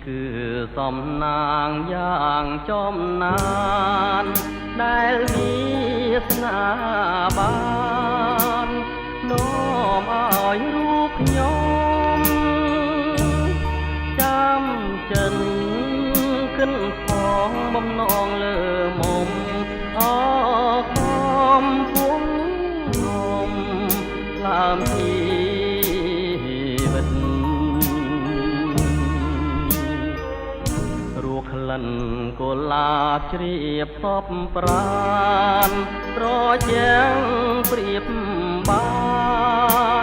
คือសំណាងយ៉ាងចំណានដែលវាសនាបាននាំឲ្យរូបខ្ញុំចាំចិនគិនផងបំណងលើមុំអខំពុំឡាមជីវិតរੂក្លិនកុលាបជ្រាបសពប្រានប្រចាំងព្រៀបបា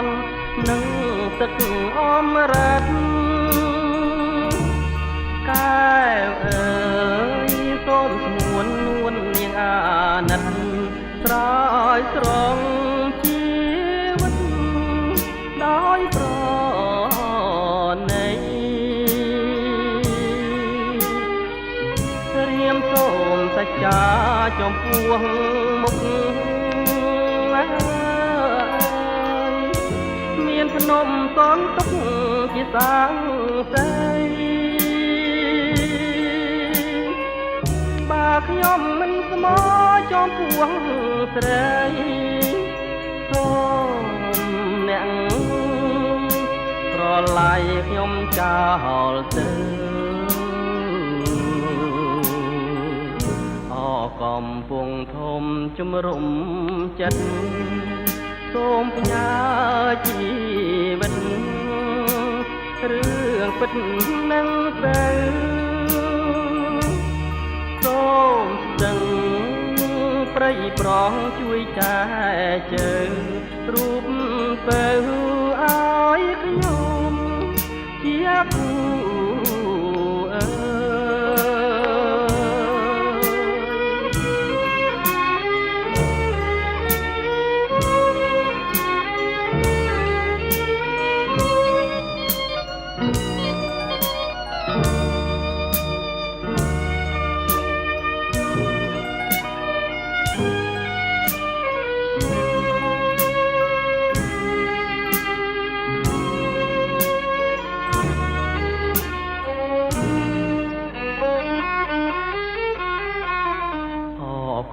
ននឹងទឹកអមរិតកែវអើយសូមស្មួននួននាងអាណិតស្រោចស្រង់ជីវិតដោយប្រណីរៀមសូមសច្ចាចំពោះមុខមានភ្នំសនទុកជាសាងសីបើខ្ញុំមិនស្មោចំពោះស្រីសូមអ្នកប្រឡាយខ្ញុំចោលទៅកំពុងធំជំរុំចិត្តសូមផ្ញើជីវិតរឿងពិតនឹងទៅសូមស្ទឹងព្រៃប្រងជួយចែជើងរូបទៅឲ្យខ្ញុំជាគូ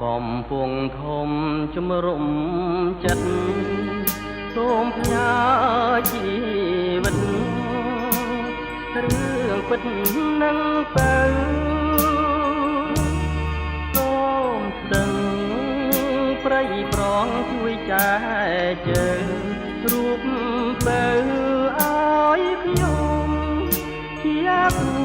កំពុងធំជំរុំចិត្តសូមផ្ញើជីវិតរឿងពិតនឹងទៅសូមស្ទឹងព្រៃប្រងជួយចែជើងរូបទៅឲ្យខ្ញុំជាគូ